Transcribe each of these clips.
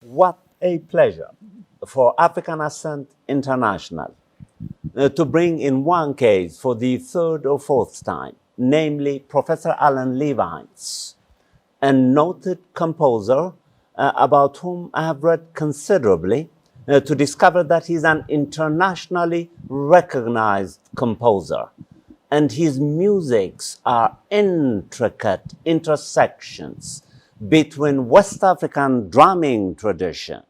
What a pleasure for African Ascent International to bring in one case for the third or fourth time, namely Professor Alan LeVines, a noted composer about whom I have read considerably to discover that he's an internationally recognized composer. And his musics are intricate intersections between West African drumming tradition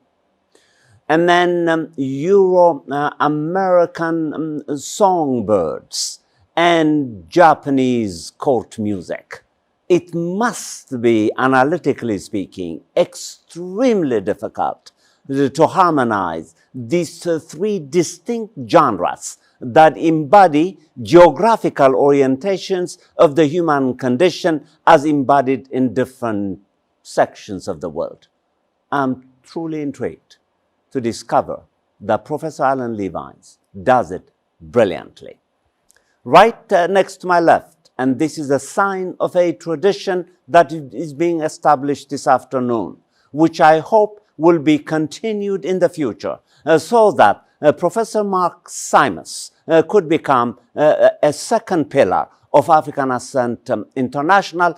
and then Euro-American songbirds and Japanese court music. It must be, analytically speaking, extremely difficult to harmonize these three distinct genres that embody geographical orientations of the human condition as embodied in different sections of the world. I'm truly intrigued to discover that Professor Alan LeVines does it brilliantly. Right next to my left, and this is a sign of a tradition that is being established this afternoon, which I hope will be continued in the future, so that Professor Mark Simos could become a second pillar of African Ascent International,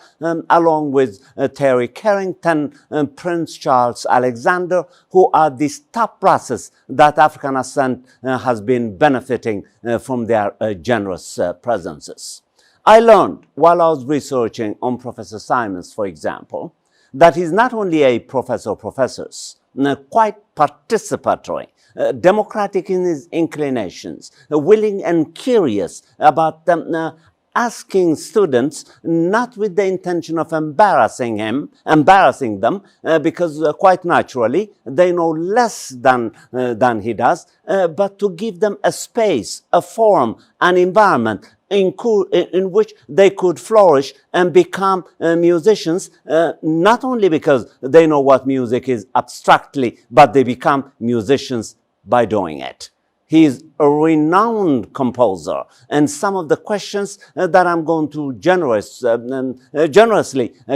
along with Terry Carrington, Prince Charles Alexander, who are these top brasses that African Ascent has been benefiting from their generous presences. I learned while I was researching on Professor Simons, for example, that he's not only a professor of professors, quite participatory, democratic in his inclinations, willing and curious about asking students, not with the intention of embarrassing them, because quite naturally they know less than he does, but to give them a space, a forum, an environment in which they could flourish and become musicians, not only because they know what music is abstractly, but they become musicians by doing it. He is a renowned composer, and some of the questions that I'm going to generously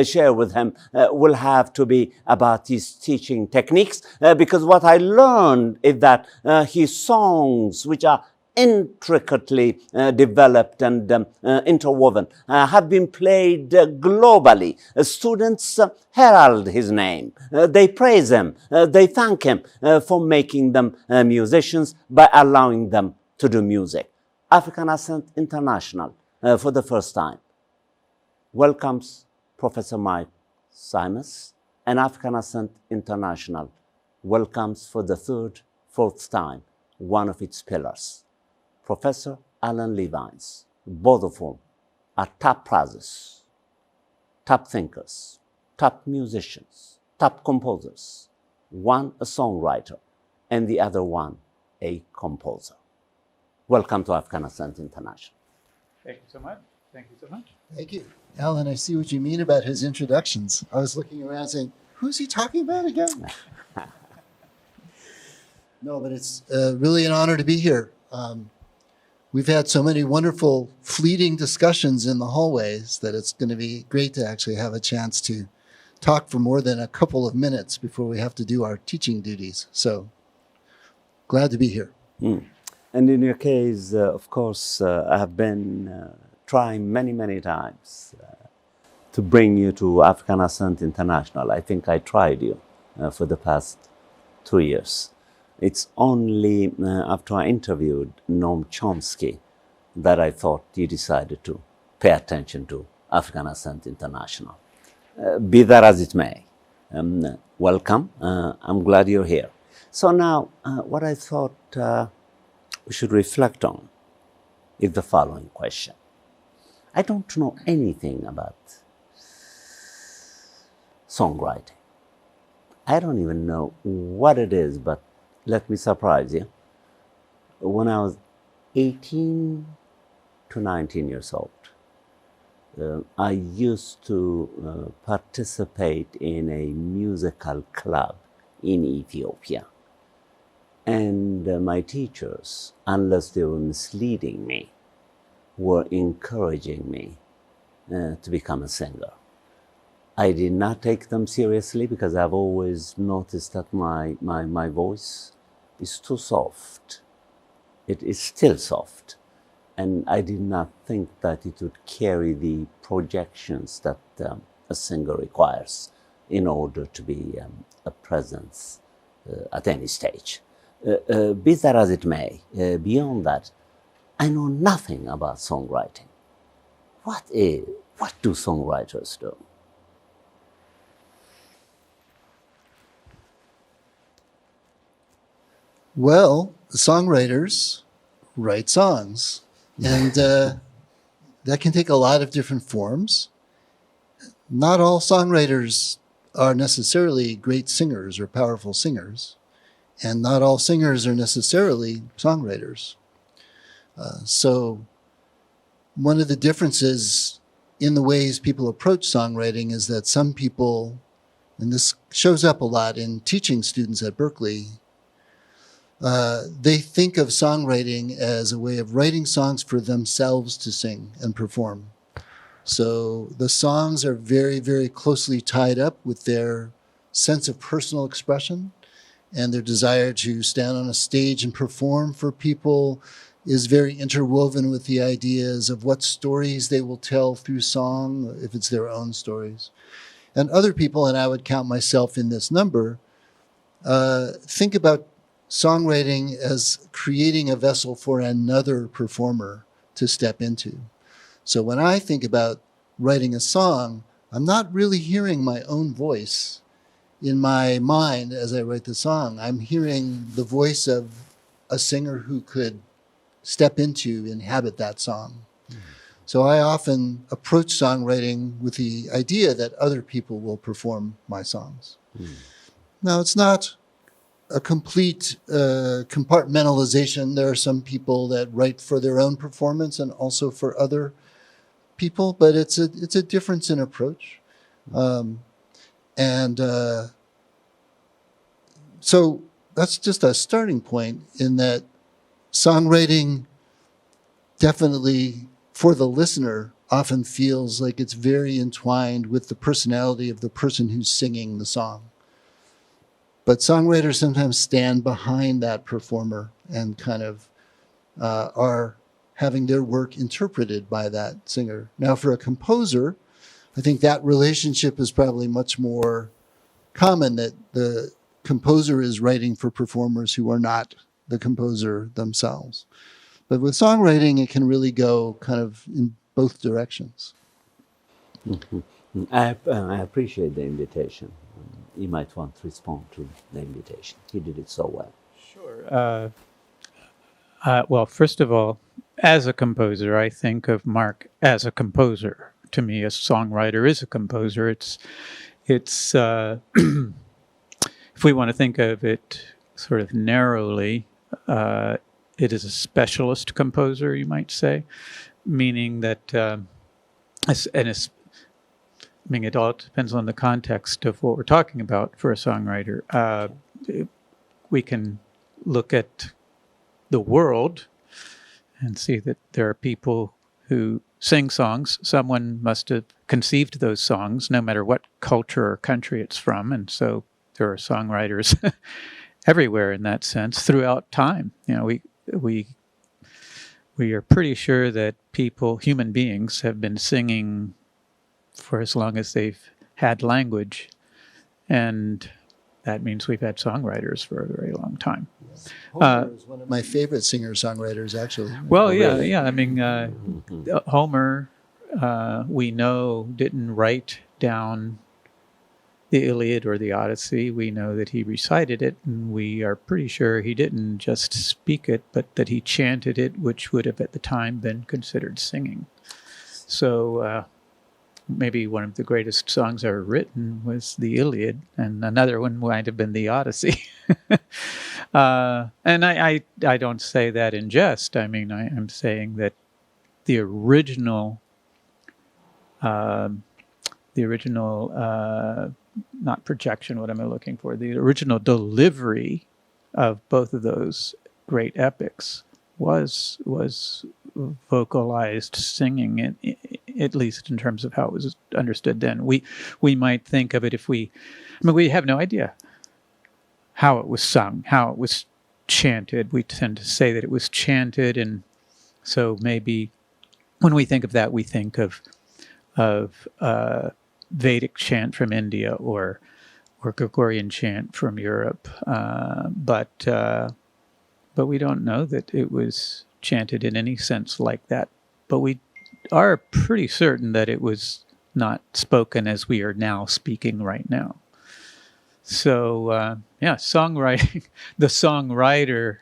share with him will have to be about his teaching techniques, because what I learned is that his songs, which are intricately developed and interwoven, have been played globally. Students herald his name. They praise him. They thank him for making them musicians by allowing them to do music. African Ascent International, for the first time, welcomes Professor Mike Simos, and African Ascent International welcomes for the third, fourth time one of its pillars, Professor Alan LeVines, both of whom are top brothers, top thinkers, top musicians, top composers, one a songwriter and the other one a composer. Welcome to African Ascent International. Thank you so much. Thank you so much. Thank you. Alan, I see what you mean about his introductions. I was looking around saying, who's he talking about again? No, but it's really an honor to be here. We've had so many wonderful, fleeting discussions in the hallways that it's going to be great to actually have a chance to talk for more than a couple of minutes before we have to do our teaching duties. So, glad to be here. And in your case, of course, I have been trying many times to bring you to African Ascent International. I think I tried you for the past 2 years. It's only after I interviewed Noam Chomsky that I thought you decided to pay attention to African Ascent International. Be that as it may, welcome. I'm glad you're here. So now, what I thought we should reflect on is the following question. I don't know anything about songwriting. I don't even know what it is, but let me surprise you. When I was 18 to 19 years old, I used to participate in a musical club in Ethiopia. And my teachers, unless they were misleading me, were encouraging me to become a singer. I did not take them seriously because I've always noticed that my voice is too soft. It is still soft. And I did not think that it would carry the projections that a singer requires in order to be a presence at any stage. Be that as it may, beyond that, I know nothing about songwriting. What do songwriters do? Well, songwriters write songs, and that can take a lot of different forms. Not all songwriters are necessarily great singers or powerful singers, and not all singers are necessarily songwriters. So one of the differences in the ways people approach songwriting is that some people, and this shows up a lot in teaching students at Berklee, they think of songwriting as a way of writing songs for themselves to sing and perform. So the songs are very, very closely tied up with their sense of personal expression, and their desire to stand on a stage and perform for people is very interwoven with the ideas of what stories they will tell through song, if it's their own stories. And other people, and I would count myself in this number, think about songwriting as creating a vessel for another performer to step into. So when I think about writing a song, I'm not really hearing my own voice in my mind as I write the song. I'm hearing the voice of a singer who could step into, inhabit that song. Mm. So I often approach songwriting with the idea that other people will perform my songs. Mm. Now, it's not a complete compartmentalization. There are some people that write for their own performance and also for other people, but it's a difference in approach. So that's just a starting point in that songwriting definitely, for the listener, often feels like it's very entwined with the personality of the person who's singing the song. But songwriters sometimes stand behind that performer and kind of are having their work interpreted by that singer. Now, for a composer, I think that relationship is probably much more common, that the composer is writing for performers who are not the composer themselves. But with songwriting, it can really go kind of in both directions. Mm-hmm. I appreciate the invitation. You might want to respond to the invitation. He did it so well. Sure. Well, first of all, as a composer, I think of Mark as a composer. To me, a songwriter is a composer. It's if we want to think of it sort of narrowly, it is a specialist composer, you might say, meaning that, it all depends on the context of what we're talking about for a songwriter. We can look at the world and see that there are people who sing songs. Someone must have conceived those songs, no matter what culture or country it's from. And so there are songwriters everywhere in that sense throughout time. You know, we are pretty sure that human beings, have been singing for as long as they've had language. And that means we've had songwriters for a very long time. Homer is one of my favorite singer-songwriters, actually. Well, yeah. I mean, Homer, we know, didn't write down the Iliad or the Odyssey. We know that he recited it, and we are pretty sure he didn't just speak it, but that he chanted it, which would have at the time been considered singing. So maybe one of the greatest songs ever written was the Iliad, and another one might have been the Odyssey. And I don't say that in jest. I mean, I'm saying that the original, not projection, what am I looking for? The original delivery of both of those great epics was vocalized singing, at least in terms of how it was understood then. We might think of it we have no idea how it was sung, how it was chanted. We tend to say that it was chanted, and so maybe when we think of that, we think of Vedic chant from India or Gregorian chant from Europe, but we don't know that it was chanted in any sense like that. But we are pretty certain that it was not spoken as we are now speaking right now. So songwriting. The songwriter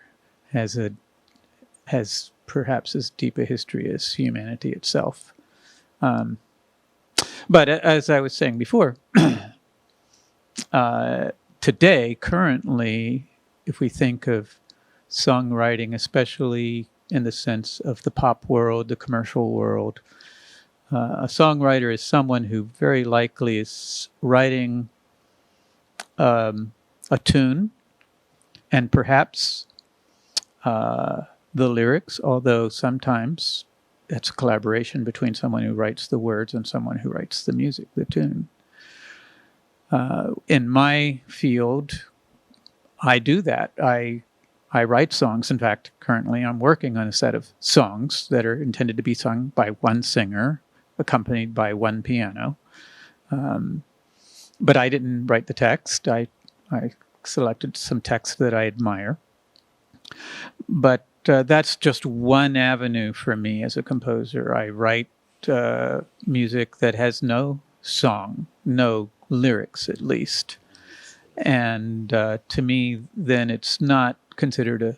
has perhaps as deep a history as humanity itself. But as I was saying before, today, currently, if we think of songwriting, especially in the sense of the pop world, the commercial world, a songwriter is someone who very likely is writing a tune and perhaps the lyrics, although sometimes it's a collaboration between someone who writes the words and someone who writes the music, the tune. In my field, I do that. I write songs. In fact, currently I'm working on a set of songs that are intended to be sung by one singer, accompanied by one piano. But I didn't write the text. I selected some text that I admire. But that's just one avenue for me as a composer. I write music that has no song, no lyrics at least. And to me, then it's not considered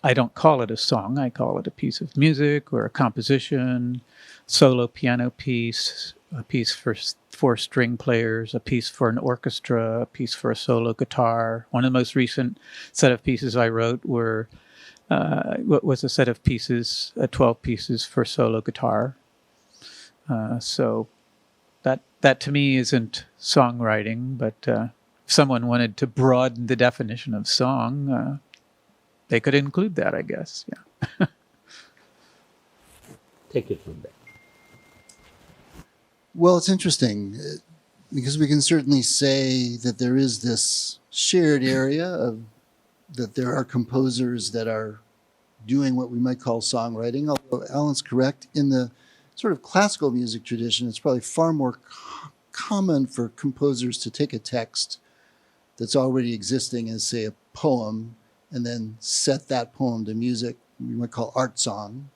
I don't call it a song. I call it a piece of music or a composition, solo piano piece, a piece for four string players, a piece for an orchestra, a piece for a solo guitar. One of the most recent set of pieces I wrote was a set of pieces, 12 pieces for solo guitar. So that to me isn't songwriting, but if someone wanted to broaden the definition of song, they could include that, I guess. Yeah. Take it from there. Well, it's interesting because we can certainly say that there is this shared area that there are composers that are doing what we might call songwriting. Although Alan's correct, in the sort of classical music tradition, it's probably far more common for composers to take a text that's already existing as, say, a poem, and then set that poem to music, we might call art song.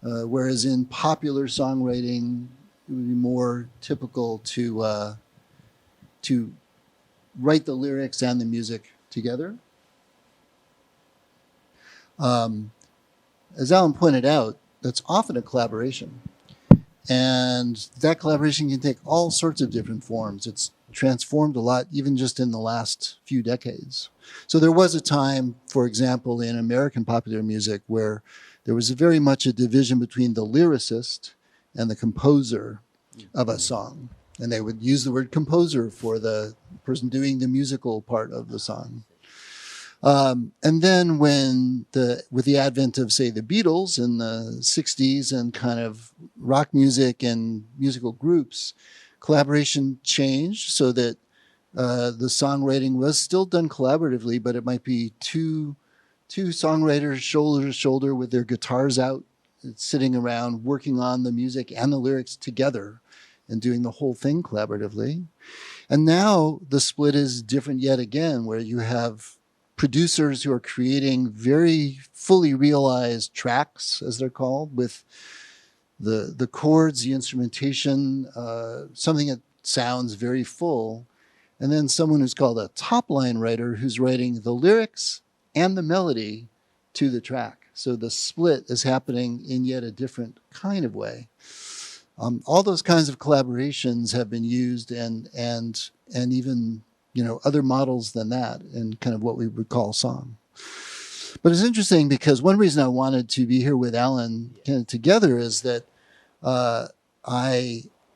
Whereas in popular songwriting, it would be more typical to write the lyrics and the music together. As Alan pointed out, that's often a collaboration. And that collaboration can take all sorts of different forms. It's transformed a lot, even just in the last few decades. So there was a time, for example, in American popular music where there was very much a division between the lyricist and the composer of a song. And they would use the word composer for the person doing the musical part of the song. And then with the advent of, say, the Beatles in the 60s and kind of rock music and musical groups, collaboration changed so that the songwriting was still done collaboratively, but it might be two songwriters shoulder to shoulder with their guitars out, sitting around working on the music and the lyrics together and doing the whole thing collaboratively. And now the split is different yet again, where you have producers who are creating very fully realized tracks, as they're called, with the chords, the instrumentation, something that sounds very full. And then someone who's called a top-line writer who's writing the lyrics and the melody to the track. So the split is happening in yet a different kind of way. All those kinds of collaborations have been used and even other models than that in kind of what we would call song. But it's interesting because one reason I wanted to be here with Alan kind of together is that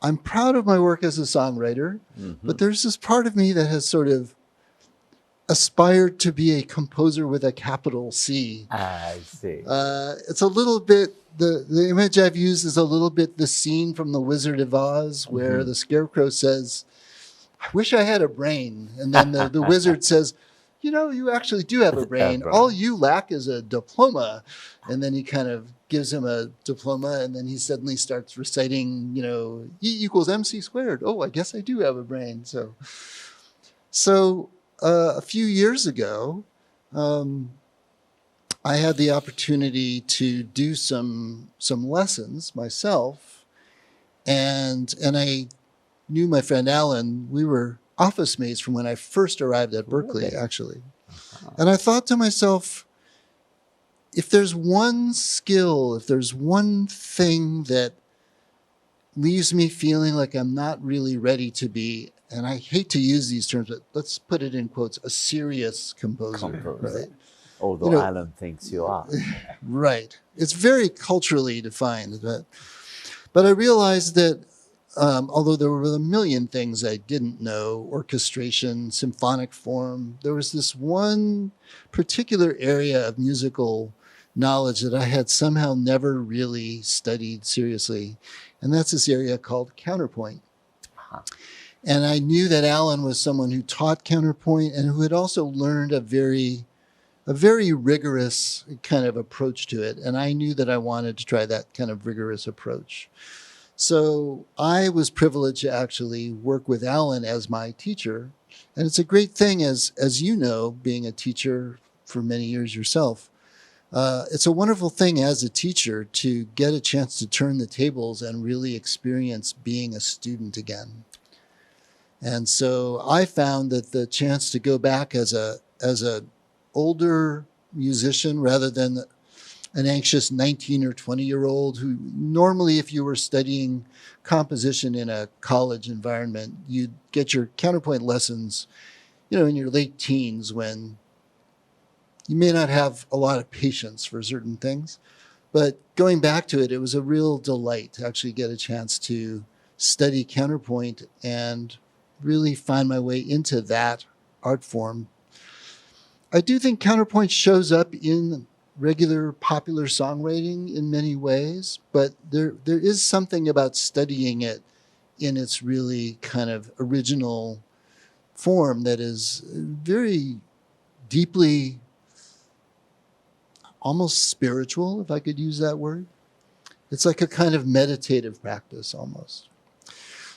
I'm proud of my work as a songwriter, but there's this part of me that has sort of aspired to be a composer with a capital C. I see. It's a little bit, the image I've used is a little bit the scene from The Wizard of Oz where the scarecrow says, I wish I had a brain. And then the wizard says, you know, you actually do have a brain. All you lack is a diploma. And then he kind of gives him a diploma, and then he suddenly starts reciting, you know, E equals MC squared. Oh, I guess I do have a brain. So a few years ago, I had the opportunity to do some lessons myself, and I knew my friend Alan. We were office mates from when I first arrived at Berklee, actually. And I thought to myself, if there's one skill, if there's one thing that leaves me feeling like I'm not really ready to be, and I hate to use these terms, but let's put it in quotes, a serious composer. Right? Although, you know, Alan thinks you are. Right. It's very culturally defined. But I realized that although there were a million things I didn't know, orchestration, symphonic form, there was this one particular area of musical knowledge that I had somehow never really studied seriously. And that's this area called counterpoint. And I knew that Alan was someone who taught counterpoint and who had also learned a very rigorous kind of approach to it. And I knew that I wanted to try that kind of rigorous approach. So I was privileged to actually work with Alan as my teacher. And it's a great thing, as you know, being a teacher for many years yourself. It's a wonderful thing as a teacher to get a chance to turn the tables and really experience being a student again. And so I found that the chance to go back as a older musician rather than an anxious 19 or 20-year-old who normally, if you were studying composition in a college environment, you'd get your counterpoint lessons, you know, in your late teens when you may not have a lot of patience for certain things. But going back to it, it was a real delight to actually get a chance to study counterpoint and really find my way into that art form. I do think counterpoint shows up in regular popular songwriting in many ways, but there is something about studying it in its really kind of original form that is very deeply, almost spiritual, if I could use that word. It's like a kind of meditative practice almost.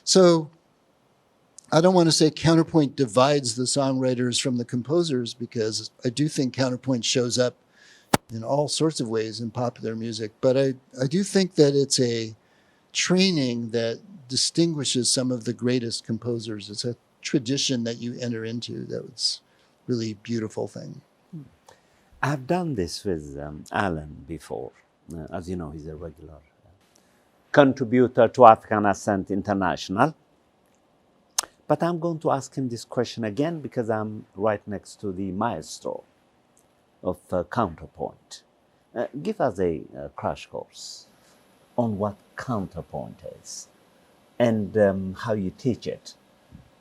So I don't want to say counterpoint divides the songwriters from the composers, because I do think counterpoint shows up in all sorts of ways in popular music. But I do think that it's a training that distinguishes some of the greatest composers. It's a tradition that you enter into that's really beautiful thing. I've done this with Alan before. As you know, he's a regular contributor to African Ascent International. But I'm going to ask him this question again because I'm right next to the maestro of counterpoint. Give us a crash course on what counterpoint is and how you teach it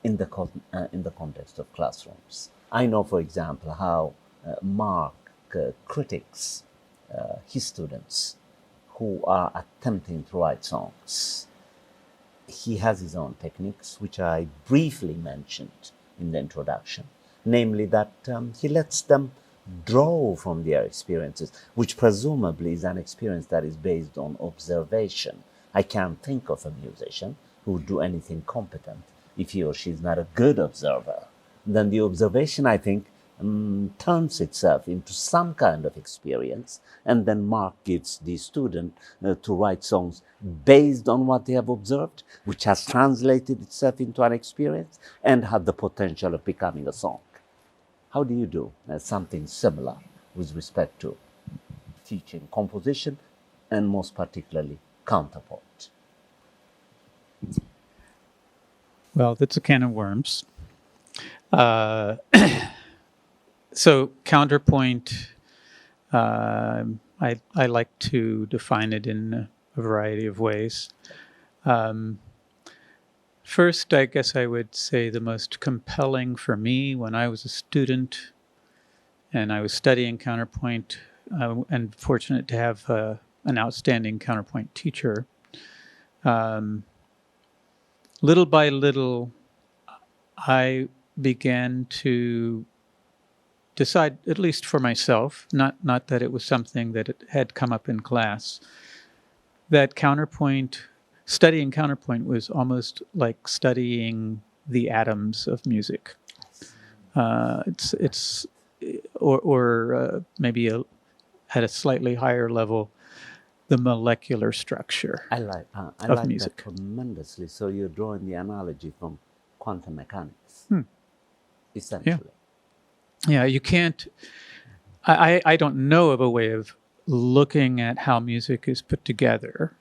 in the context of classrooms. I know, for example, how Mark critiques his students who are attempting to write songs. He has his own techniques, which I briefly mentioned in the introduction, namely that he lets them draw from their experiences, which presumably is an experience that is based on observation. I can't think of a musician who would do anything competent if he or she is not a good observer. Then the observation, I think, turns itself into some kind of experience, and then Mark gives the student to write songs based on what they have observed, which has translated itself into an experience and had the potential of becoming a song. How do you do something similar with respect to teaching composition and most particularly counterpoint? Well, that's a can of worms. So counterpoint, I like to define it in a variety of ways. First, I guess I would say the most compelling for me when I was a student and I was studying counterpoint, and fortunate to have an outstanding counterpoint teacher. Little by little, I began to decide, at least for myself, not that it was something that it had come up in class, that studying counterpoint was almost like studying the atoms of music. It's maybe at a slightly higher level, the molecular structure I like music. that tremendously. So you're drawing the analogy from quantum mechanics, essentially. Yeah, you can't. I don't know of a way of looking at how music is put together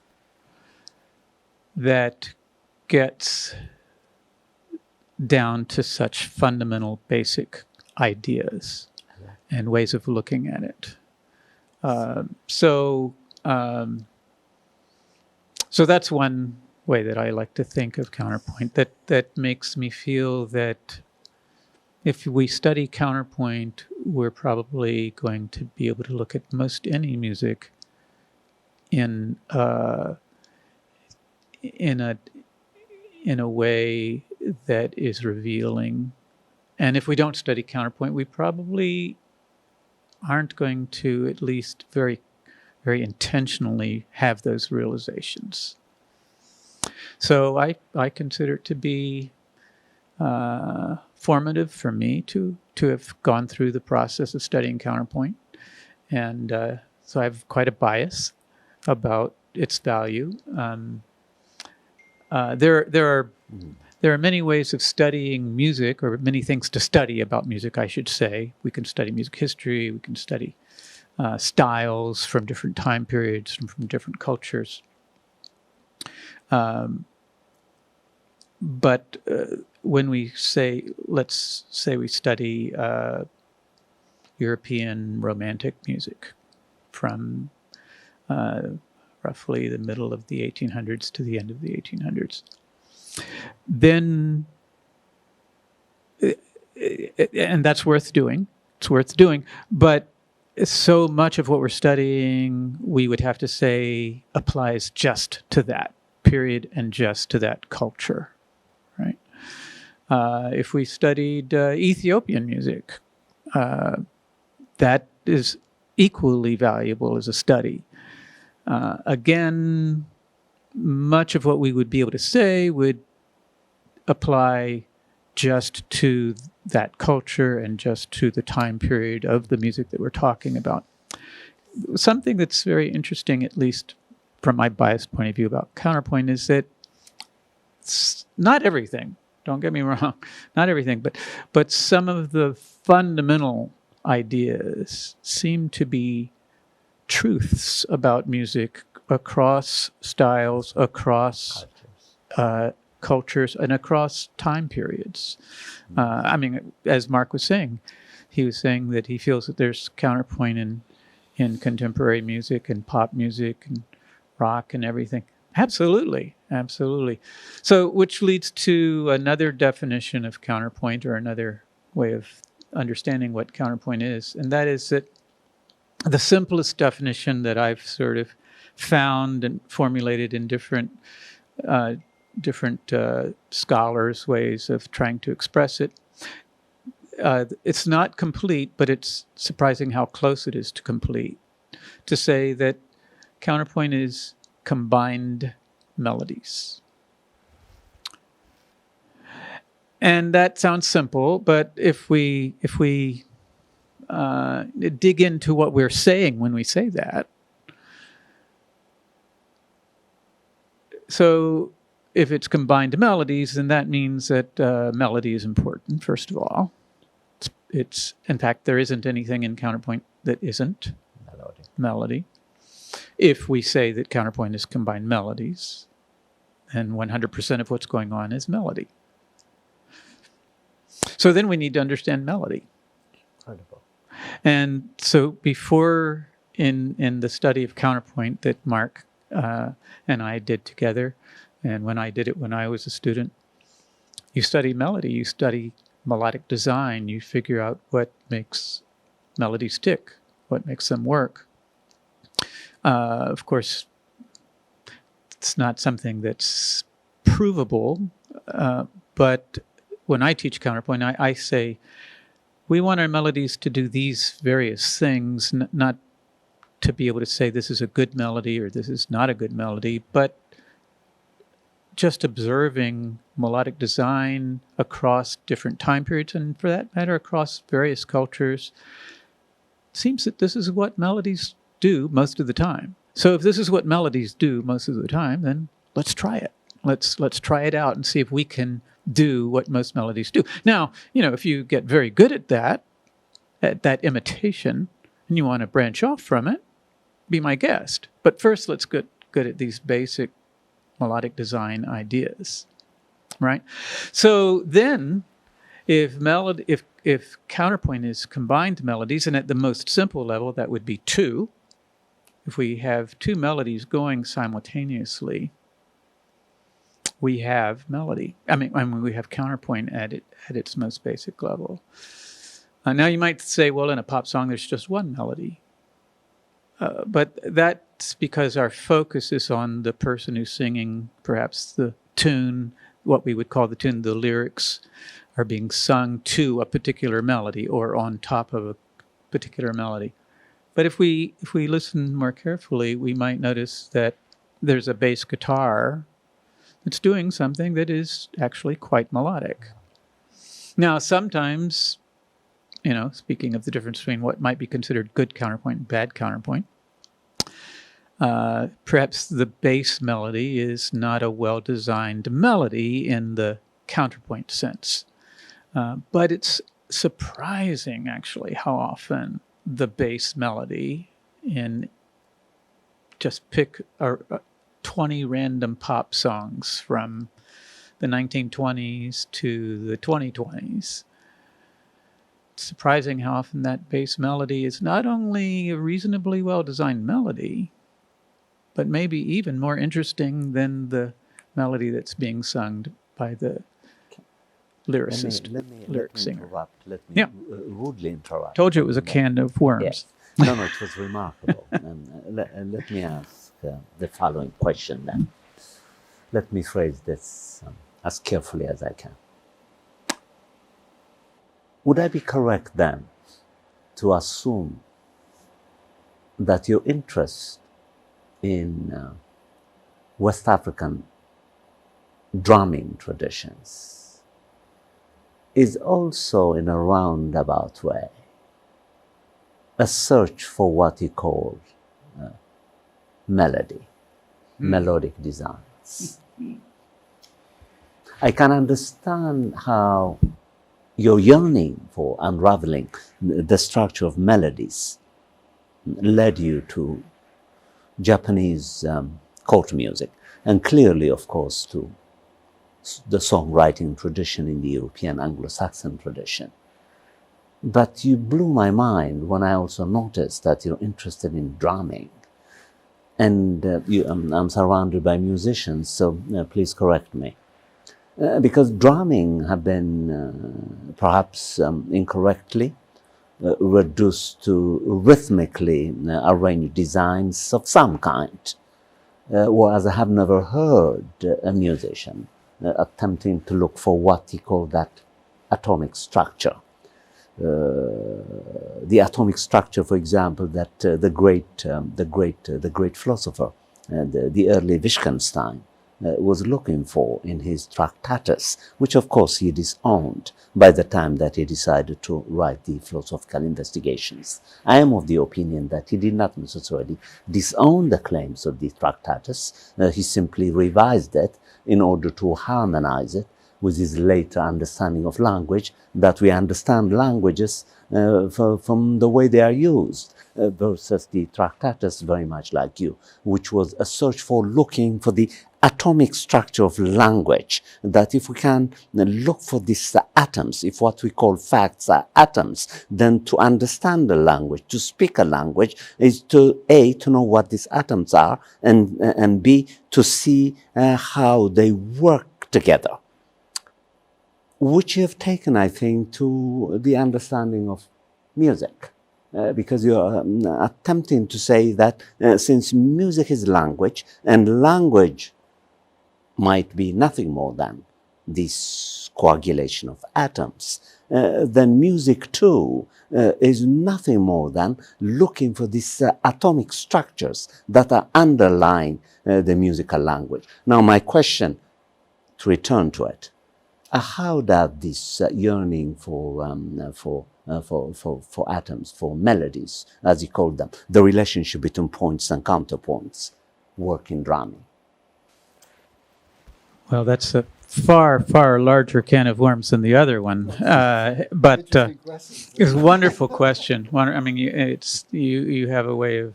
that gets down to such fundamental, basic ideas and ways of looking at it. So that's one way that I like to think of counterpoint. That makes me feel that if we study counterpoint, we're probably going to be able to look at most any music in a way that is revealing. And if we don't study counterpoint, we probably aren't going to, at least very, very intentionally, have those realizations. So I consider it to be formative for me to have gone through the process of studying counterpoint. And so I have quite a bias about its value. There are many ways of studying music, or many things to study about music, I should say. We can study music history, we can study styles from different time periods, from different cultures. But when we say, let's say we study European Romantic music from roughly the middle of the 1800s to the end of the 1800s, then, and that's worth doing. It's worth doing, but so much of what we're studying, we would have to say, applies just to that period and just to that culture, right? If we studied Ethiopian music, that is equally valuable as a study. Again, much of what we would be able to say would apply just to that culture and just to the time period of the music that we're talking about. Something that's very interesting, at least from my biased point of view about counterpoint, is that it's not everything, don't get me wrong, not everything, but some of the fundamental ideas seem to be truths about music across styles, across cultures, and across time periods. I mean, as Mark was saying, he was saying that he feels that there's counterpoint in contemporary music and pop music and rock and everything. Absolutely, absolutely. So, which leads to another definition of counterpoint, or another way of understanding what counterpoint is, and that is that the simplest definition that I've sort of found and formulated in different scholars' ways of trying to express it. It's not complete, but it's surprising how close it is to complete. To say that counterpoint is combined melodies. And that sounds simple, but if we dig into what we're saying when we say that, so if it's combined melodies, then that means that melody is important, first of all. It's in fact, there isn't anything in counterpoint that isn't melody. If we say that counterpoint is combined melodies, then 100% of what's going on is melody. So then we need to understand melody. Incredible. And so before, in the study of counterpoint that Mark and I did together, and when I did it when I was a student, You study melody, you study melodic design, you figure out what makes melodies tick, what makes them work. Of course, it's not something that's provable, but when I teach counterpoint, I say, we want our melodies to do these various things, not to be able to say this is a good melody or this is not a good melody, but just observing melodic design across different time periods, and for that matter, across various cultures, seems that this is what melodies do most of the time. So if this is what melodies do most of the time, then let's try it. Let's try it out and see if we can do what most melodies do. Now, if you get very good at that imitation, and you want to branch off from it, be my guest. But first, let's get good at these basic melodic design ideas, right? So then, if counterpoint is combined melodies, and at the most simple level, that would be two. If we have two melodies going simultaneously, we have melody. I mean, we have counterpoint at its most basic level. Now you might say, well, in a pop song, there's just one melody. But that's because our focus is on the person who's singing, perhaps the tune, what we would call the tune. The lyrics are being sung to a particular melody or on top of a particular melody. But if we listen more carefully, we might notice that there's a bass guitar that's doing something that is actually quite melodic. Now, sometimes, speaking of the difference between what might be considered good counterpoint and bad counterpoint, perhaps the bass melody is not a well-designed melody in the counterpoint sense. But it's surprising, actually, how often the bass melody in just pick 20 random pop songs from the 1920s to the 2020s. It's surprising how often that bass melody is not only a reasonably well-designed melody, but maybe even more interesting than the melody that's being sung by the lyricist, lyric singer. Let me rudely interrupt. Told you it was a can of worms. Yes. No, it was remarkable. Let me ask the following question then. Let me phrase this as carefully as I can. Would I be correct then to assume that your interest in West African drumming traditions is also, in a roundabout way, a search for what you call melodic designs? I can understand how your yearning for unraveling the structure of melodies led you to Japanese court music, and clearly, of course, to the songwriting tradition in the European Anglo-Saxon tradition. But you blew my mind when I also noticed that you're interested in drumming. And I'm surrounded by musicians, so please correct me. Because drumming have been perhaps incorrectly reduced to rhythmically arranged designs of some kind, whereas I have never heard a musician attempting to look for what he called that atomic structure. The atomic structure, for example, that the great philosopher, the early Wittgenstein, was looking for in his Tractatus, which of course he disowned by the time that he decided to write the philosophical investigations. I am of the opinion that he did not necessarily disown the claims of the Tractatus. He simply revised it in order to harmonize it with his later understanding of language, that we understand languages from the way they are used, versus the Tractatus, very much like you, which was a search for looking for the atomic structure of language, that if we can look for these atoms, if what we call facts are atoms, then to understand the language, to speak a language, is to A, to know what these atoms are, and B, to see how they work together. which you have taken, I think, to the understanding of music. Because you're attempting to say that since music is language, and language might be nothing more than this coagulation of atoms, then music too is nothing more than looking for these atomic structures that are underlying the musical language. Now, my question, to return to it, how does this yearning for atoms, for melodies, as you call them, the relationship between points and counterpoints, work in drumming? Well, that's a far, far larger can of worms than the other one. But it's a wonderful question. I mean, you have a way of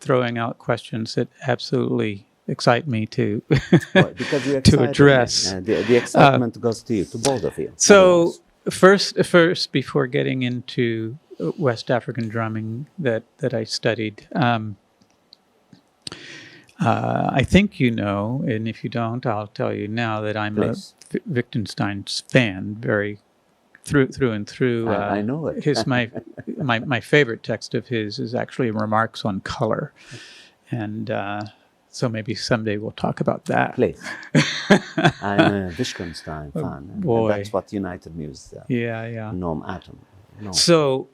throwing out questions that absolutely excite me to to address. The excitement goes to you, to both of you. So first, before getting into West African drumming that I studied, I think you know, and if you don't, I'll tell you now that I'm Please. a Wittgenstein's fan, very through and through. I know it. My favorite text of his is actually Remarks on Color, and so maybe someday we'll talk about that. Please. I'm a Wittgenstein fan. And boy. That's what United Muse. Yeah. Norm Atom. No. So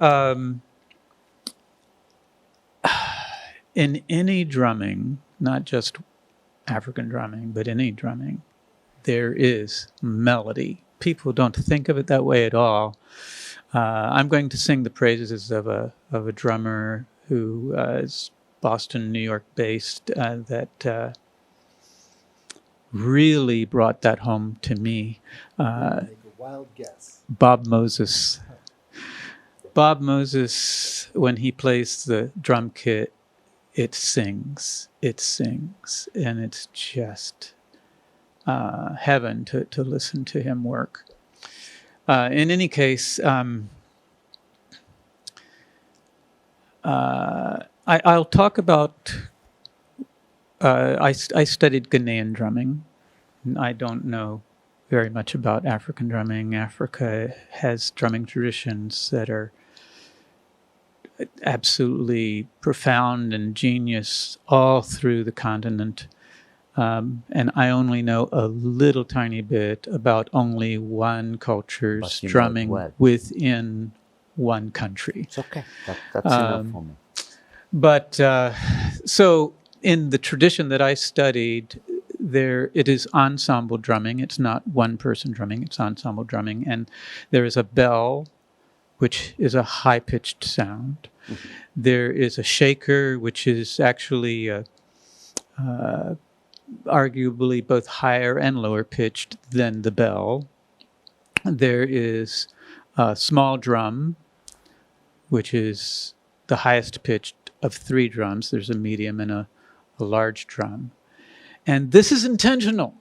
in any drumming, not just African drumming, but any drumming, there is melody. People don't think of it that way at all. I'm going to sing the praises of a drummer who is Boston, New York based, that really brought that home to me. Make a wild guess. Bob Moses. Bob Moses, when he plays the drum kit, it sings, and it's just heaven to listen to him work. In any case, I'll talk about, I studied Ghanaian drumming. I don't know very much about African drumming. Africa has drumming traditions that are absolutely profound and genius all through the continent. And I only know a little tiny bit about only one culture's drumming within one country. It's okay. That's enough for me. But so in the tradition that I studied, it is ensemble drumming. It's not one person drumming, it's ensemble drumming. And there is a bell, which is a high-pitched sound. Mm-hmm. There is a shaker, which is actually arguably both higher and lower pitched than the bell. There is a small drum, which is the highest pitched of three drums. There's a medium and a large drum. And this is intentional.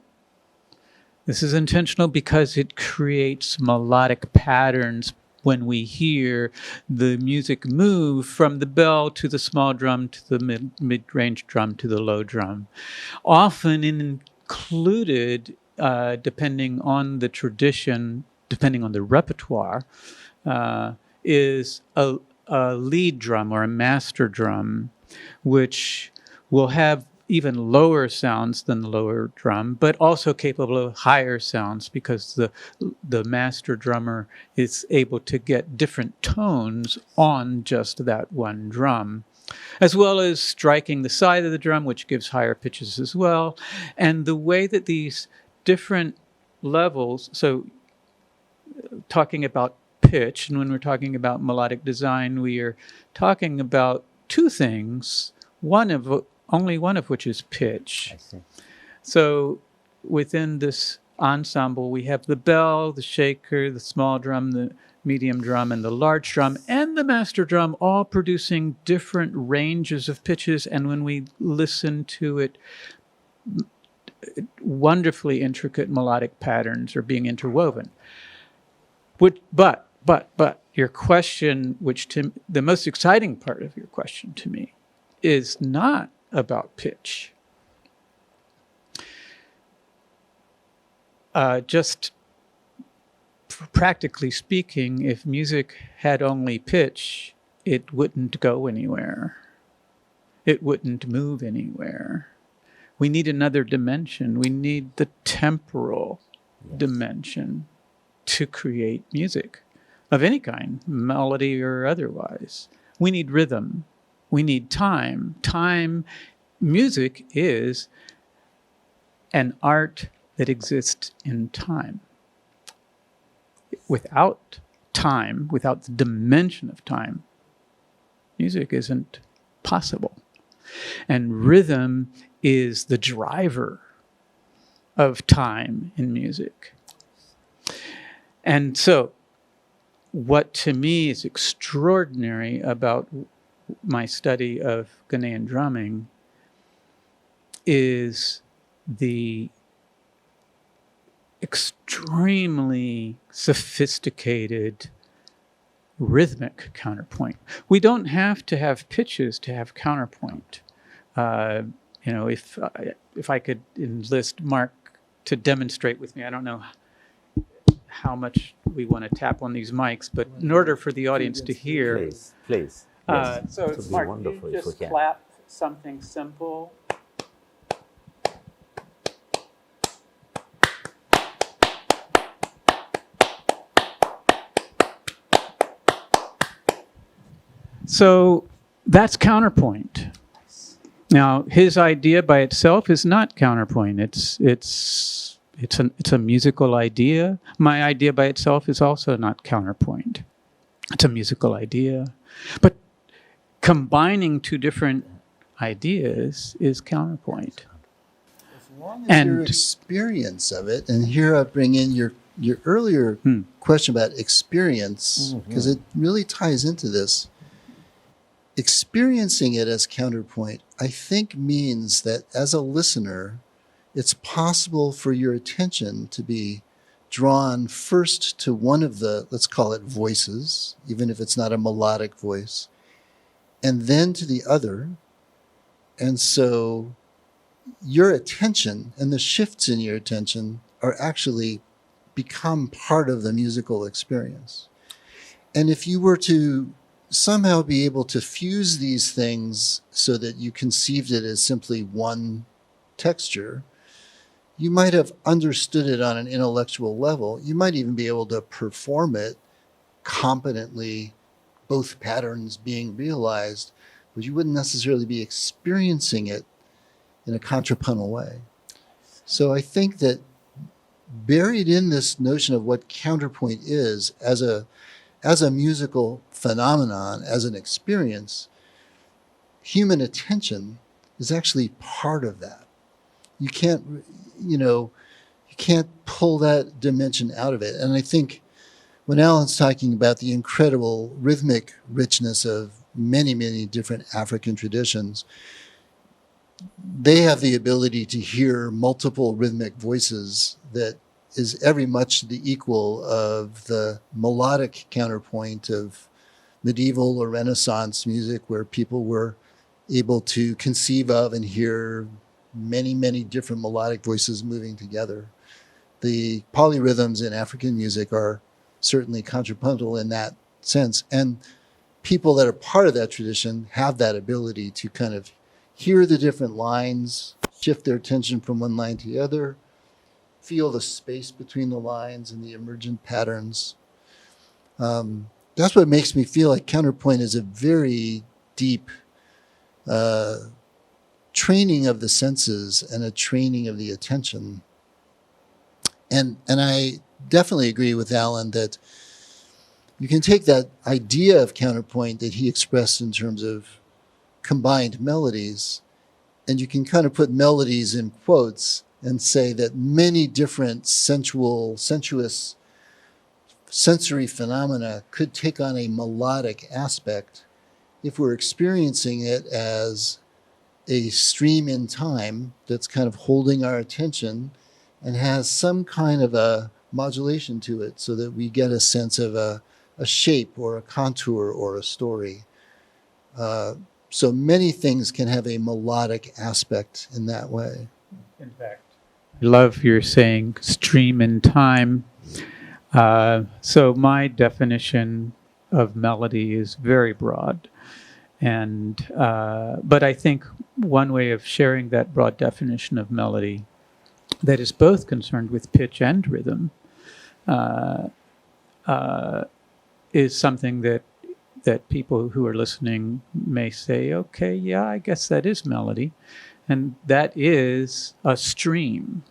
This is intentional because it creates melodic patterns when we hear the music move from the bell to the small drum to the mid-range drum to the low drum. Often included, depending on the tradition, depending on the repertoire, is a lead drum or a master drum, which will have even lower sounds than the lower drum, but also capable of higher sounds because the master drummer is able to get different tones on just that one drum, as well as striking the side of the drum, which gives higher pitches as well. And the way that these different levels, so talking about pitch, and when we're talking about melodic design, we are talking about two things, only one of which is pitch. I see. So within this ensemble, we have the bell, the shaker, the small drum, the medium drum, and the large drum, and the master drum, all producing different ranges of pitches. And when we listen to it, wonderfully intricate melodic patterns are being interwoven. But your question, the most exciting part of your question to me, is not about pitch. Just practically speaking, if music had only pitch, it wouldn't go anywhere. It wouldn't move anywhere. We need another dimension. We need the temporal dimension to create music of any kind, melody or otherwise. We need rhythm. We need time. Music is an art that exists in time. Without time, without the dimension of time, music isn't possible. And rhythm is the driver of time in music. And so, what to me is extraordinary about my study of Ghanaian drumming is the extremely sophisticated rhythmic counterpoint. We don't have to have pitches to have counterpoint. If I could enlist Mark to demonstrate with me, I don't know how much we want to tap on these mics, but in order for the audience to hear. Please. Yes. So Mark, wonderful you just clap something simple. So that's counterpoint. Now, his idea by itself is not counterpoint. It's a musical idea. My idea by itself is also not counterpoint. It's a musical idea. But combining two different ideas is counterpoint. As long as your experience of it, and here I bring in your earlier question about experience, because it really ties into this. Experiencing it as counterpoint, I think, means that as a listener, it's possible for your attention to be drawn first to one of the, let's call it voices, even if it's not a melodic voice, and then to the other. And so your attention and the shifts in your attention are actually become part of the musical experience. And if you were to somehow be able to fuse these things so that you conceived it as simply one texture, you might have understood it on an intellectual level. You might even be able to perform it competently, both patterns being realized, but you wouldn't necessarily be experiencing it in a contrapuntal way. So I think that buried in this notion of what counterpoint is as a musical phenomenon, as an experience, human attention is actually part of that. You can't pull that dimension out of it. And I think when Alan's talking about the incredible rhythmic richness of many, many different African traditions, they have the ability to hear multiple rhythmic voices that is every much the equal of the melodic counterpoint of medieval or Renaissance music, where people were able to conceive of and hear many, many different melodic voices moving together. The polyrhythms in African music are certainly contrapuntal in that sense. And people that are part of that tradition have that ability to kind of hear the different lines, shift their attention from one line to the other, feel the space between the lines and the emergent patterns. That's what makes me feel like counterpoint is a very deep training of the senses and a training of the attention. And I definitely agree with Alan that you can take that idea of counterpoint that he expressed in terms of combined melodies, and you can kind of put melodies in quotes and say that many different sensuous sensory phenomena could take on a melodic aspect if we're experiencing it as a stream in time that's kind of holding our attention and has some kind of a modulation to it so that we get a sense of a shape or a contour or a story. So many things can have a melodic aspect in that way. In fact, I love your saying stream in time. So my definition of melody is very broad, and but I think one way of sharing that broad definition of melody that is both concerned with pitch and rhythm is something that people who are listening may say, okay, yeah, I guess that is melody, and that is a stream.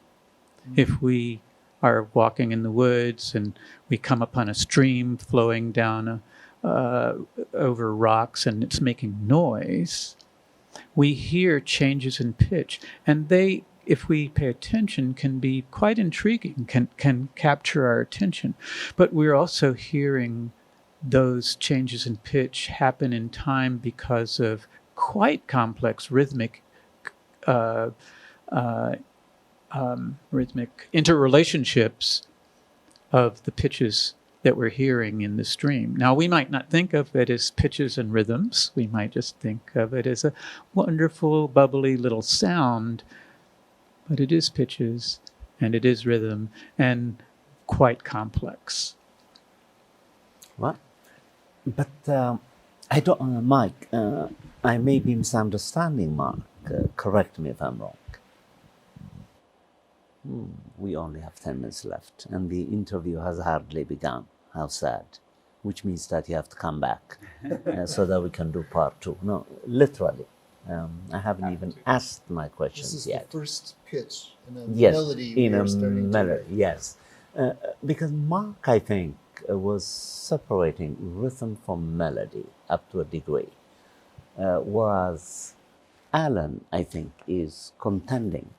If we are walking in the woods and we come upon a stream flowing down over rocks and it's making noise, we hear changes in pitch, and they, if we pay attention, can be quite intriguing, can capture our attention. But we're also hearing those changes in pitch happen in time because of quite complex rhythmic interrelationships of the pitches that we're hearing in the stream. Now, we might not think of it as pitches and rhythms. We might just think of it as a wonderful, bubbly little sound, but it is pitches and it is rhythm and quite complex. What? But I don't, Mike, I may be misunderstanding Mark. Correct me if I'm wrong. We only have 10 minutes left, and the interview has hardly begun. How sad. Which means that you have to come back so that we can do part 2. No, literally. I haven't even asked my questions This is yet. the first pitch in a Yes, melody. in we a are starting to melody, write. yes. Because Mark, I think, was separating rhythm from melody up to a degree, whereas Alan, I think, is contending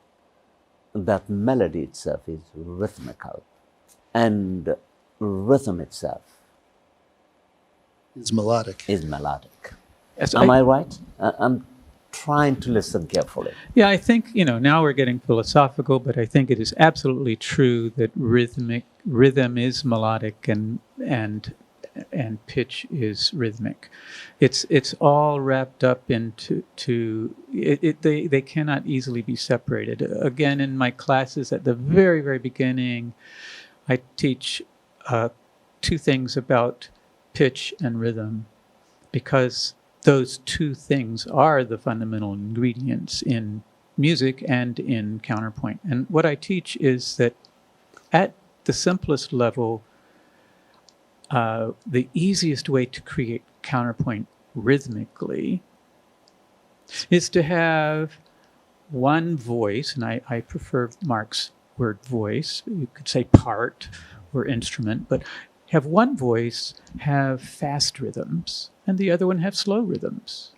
that melody itself is rhythmical and rhythm itself It's melodic. is melodic. Yes, Am I right? I'm trying to listen carefully. Yeah, I think, now we're getting philosophical, but I think it is absolutely true that rhythm is melodic and pitch is rhythmic. It's all wrapped up into they cannot easily be separated. Again, in my classes at the very, very beginning, I teach 2 things about pitch and rhythm, because those 2 things are the fundamental ingredients in music and in counterpoint. And what I teach is that at the simplest level, the easiest way to create counterpoint rhythmically is to have one voice, and I prefer Mark's word voice. You could say part or instrument, but have one voice have fast rhythms and the other one have slow rhythms.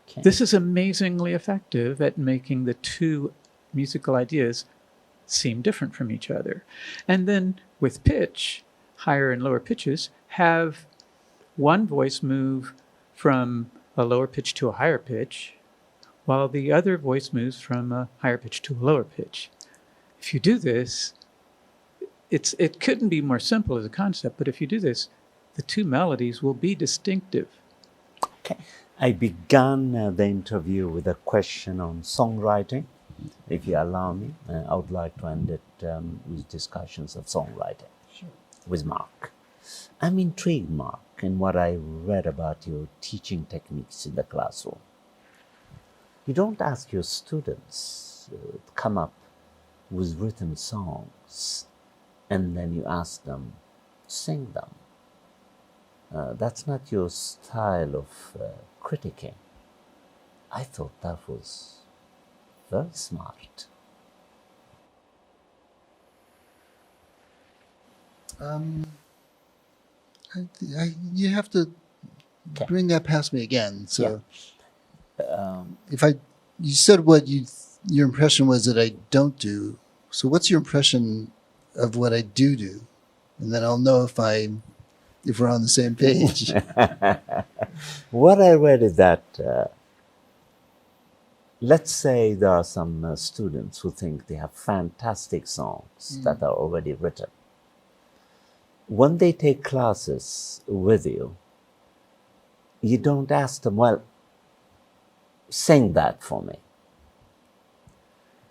Okay. This is amazingly effective at making the 2 musical ideas seem different from each other. And then with pitch, higher and lower pitches, have one voice move from a lower pitch to a higher pitch, while the other voice moves from a higher pitch to a lower pitch. If you do this, it couldn't be more simple as a concept, but if you do this, the 2 melodies will be distinctive. Okay. I began the interview with a question on songwriting. If you allow me, I would like to end it with discussions of songwriting. Sure. With Mark. I'm intrigued, Mark, in what I read about your teaching techniques in the classroom. You don't ask your students to come up with written songs and then you ask them, sing them. That's not your style of critiquing. I thought that was very smart. You have to Okay. bring that past me again. So, Yeah. you said what your impression was that I don't do. So, what's your impression of what I do? And then I'll know if we're on the same page. What I read is that, let's say there are some students who think they have fantastic songs that are already written. When they take classes with you, you don't ask them, well, sing that for me.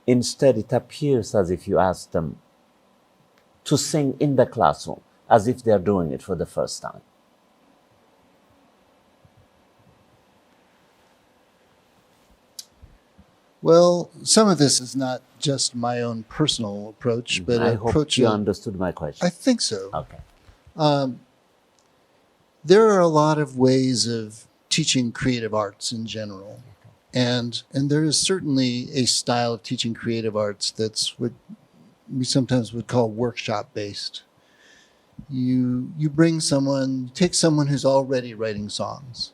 Instead, it appears as if you ask them, to sing in the classroom as if they're doing it for the first time? Well, some of this is not just my own personal approach, but I an hope approach you of- understood my question. I think so. Okay. There are a lot of ways of teaching creative arts in general. And there is certainly a style of teaching creative arts that's what we sometimes would call workshop based. You take someone who's already writing songs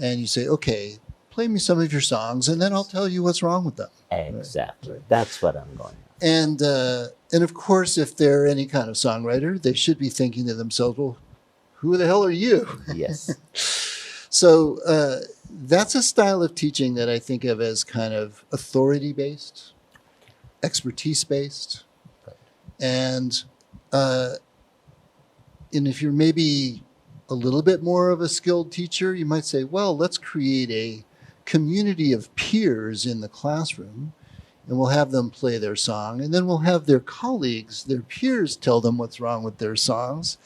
and you say, okay, play me some of your songs and then I'll tell you what's wrong with them. Exactly. Right. That's what I'm going at. And of course, if they're any kind of songwriter, they should be thinking to themselves, well, who the hell are you? Yes. So that's a style of teaching that I think of as kind of authority-based, expertise-based. And if you're maybe a little bit more of a skilled teacher, you might say, well, let's create a community of peers in the classroom, and we'll have them play their song, and then we'll have their colleagues, their peers, tell them what's wrong with their songs.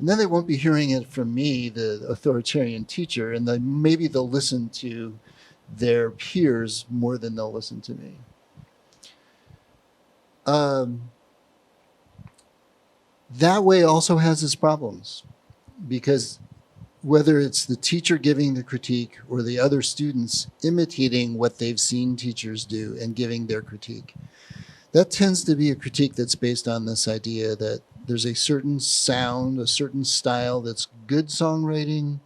And then they won't be hearing it from me, the authoritarian teacher, and then maybe they'll listen to their peers more than they'll listen to me. That way also has its problems, because whether it's the teacher giving the critique or the other students imitating what they've seen teachers do and giving their critique, that tends to be a critique that's based on this idea that there's a certain sound, a certain style that's good songwriting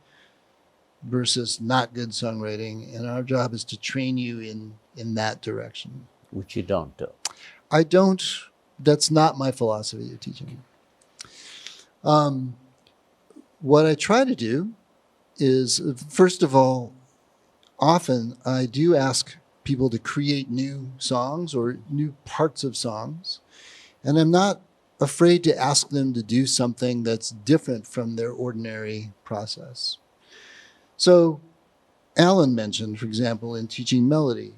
versus not good songwriting. And our job is to train you in that direction. Which you don't do. I don't, that's not my philosophy of teaching. What I try to do is, first of all, often I do ask people to create new songs or new parts of songs. And I'm not afraid to ask them to do something that's different from their ordinary process. So Alan mentioned, for example, in teaching melody,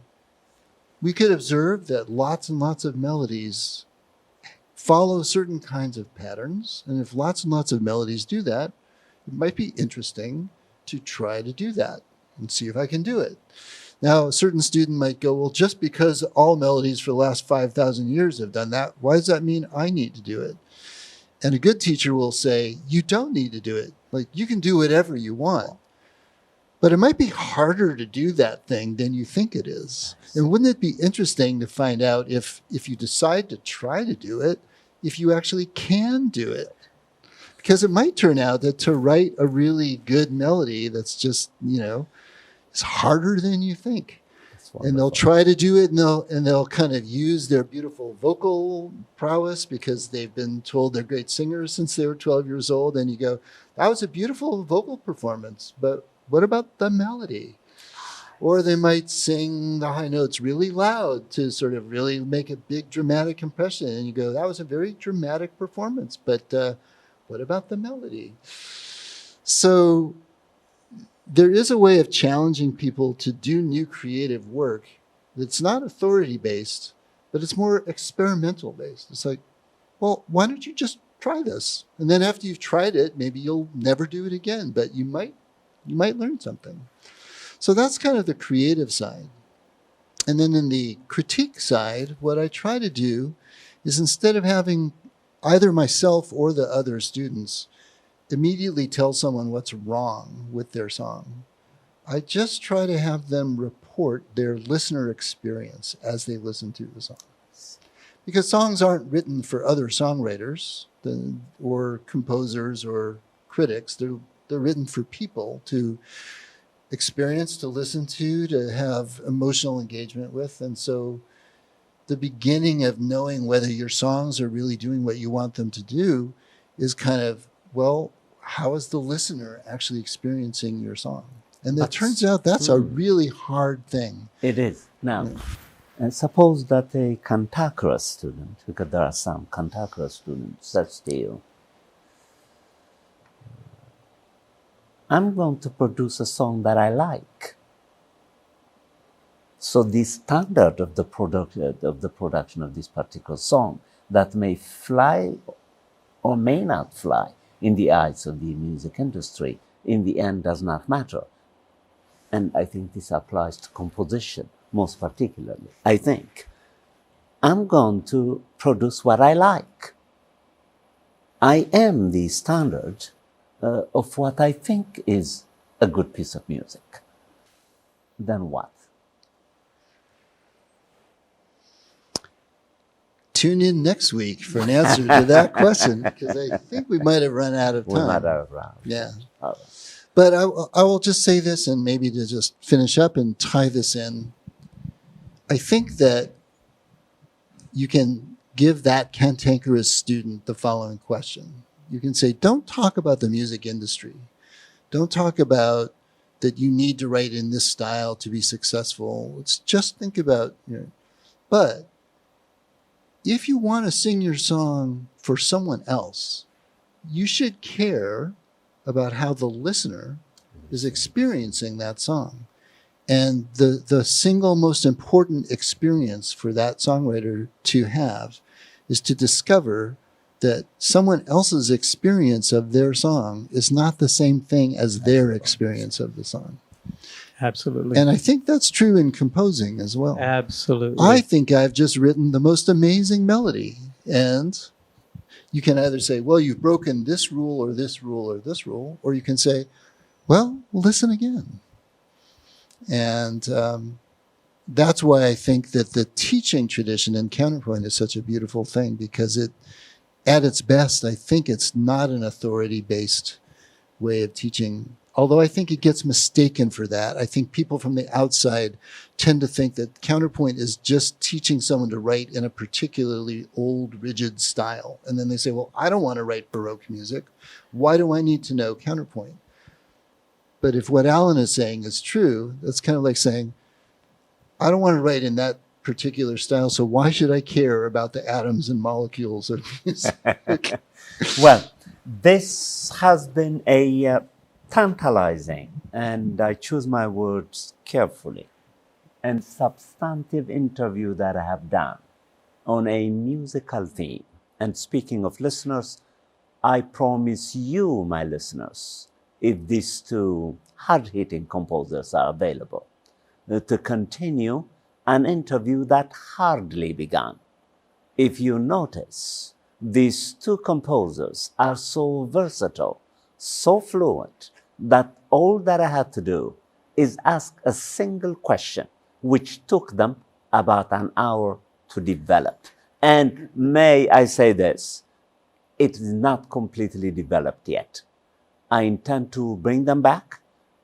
we could observe that lots and lots of melodies follow certain kinds of patterns. And if lots and lots of melodies do that, it might be interesting to try to do that and see if I can do it. Now, a certain student might go, well, just because all melodies for the last 5,000 years have done that, why does that mean I need to do it? And a good teacher will say, you don't need to do it. Like, you can do whatever you want. But it might be harder to do that thing than you think it is. And wouldn't it be interesting to find out if you decide to try to do it, if you actually can do it? Because it might turn out that to write a really good melody that's just, it's harder than you think. And they'll try to do it, and they'll kind of use their beautiful vocal prowess because they've been told they're great singers since they were 12 years old. And you go, that was a beautiful vocal performance, but what about the melody? Or they might sing the high notes really loud to sort of really make a big dramatic impression. And you go, that was a very dramatic performance, but what about the melody? So there is a way of challenging people to do new creative work that's not authority-based, but it's more experimental-based. It's like, well, why don't you just try this? And then after you've tried it, maybe you'll never do it again, but you might learn something. So that's kind of the creative side. And then in the critique side, what I try to do is, instead of having either myself or the other students immediately tell someone what's wrong with their song, I just try to have them report their listener experience as they listen to the song. Because songs aren't written for other songwriters or composers or critics. They're written for people to experience, to listen to have emotional engagement with. And so the beginning of knowing whether your songs are really doing what you want them to do is kind of, well, how is the listener actually experiencing your song? And it turns out that's a really hard thing. It is. Now, and suppose that a cantankerous student, because there are some cantankerous students that still, I'm going to produce a song that I like. So the standard of the production of this particular song that may fly or may not fly in the eyes of the music industry in the end does not matter. And I think this applies to composition most particularly. I think I'm going to produce what I like. I am the standard of what I think is a good piece of music. Then what? Tune in next week for an answer to that question, because I think we might have run out of time. We might have run. Yeah. All right. But I will just say this, and maybe to just finish up and tie this in. I think that you can give that cantankerous student the following question. You can say, don't talk about the music industry. Don't talk about that you need to write in this style to be successful. Let's just think about, but if you want to sing your song for someone else, you should care about how the listener is experiencing that song. And the single most important experience for that songwriter to have is to discover that someone else's experience of their song is not the same thing as their experience of the song. Absolutely. And I think that's true in composing as well. Absolutely. I think I've just written the most amazing melody. And you can either say, well, you've broken this rule or this rule or this rule, or you can say, well, listen again. And that's why I think that the teaching tradition in counterpoint is such a beautiful thing, because it, at its best, I think it's not an authority-based way of teaching. Although I think it gets mistaken for that. I think people from the outside tend to think that counterpoint is just teaching someone to write in a particularly old, rigid style. And then they say, well, I don't want to write Baroque music. Why do I need to know counterpoint? But if what Alan is saying is true, that's kind of like saying, I don't want to write in that particular style, so why should I care about the atoms and molecules of music? Well, this has been a tantalizing, and I choose my words carefully, and substantive interview that I have done on a musical theme. And speaking of listeners, I promise you, my listeners, if these two hard-hitting composers are available, to continue an interview that hardly began. If you notice, these two composers are so versatile, so fluent, that all that I had to do is ask a single question, which took them about an hour to develop. And may I say this, it is not completely developed yet. I intend to bring them back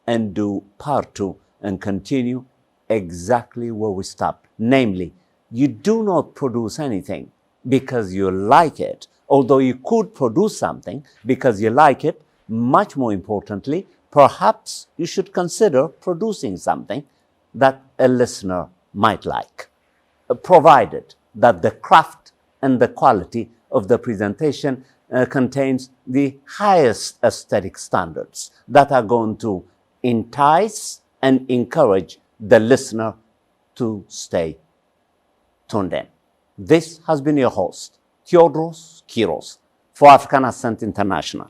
and do part 2 and continue exactly where we stopped. Namely, you do not produce anything because you like it, although you could produce something because you like it. Much more importantly, perhaps you should consider producing something that a listener might like, provided that the craft and the quality of the presentation contains the highest aesthetic standards that are going to entice and encourage the listener to stay tuned in. This has been your host, Teodros Kiros, for African Ascent International.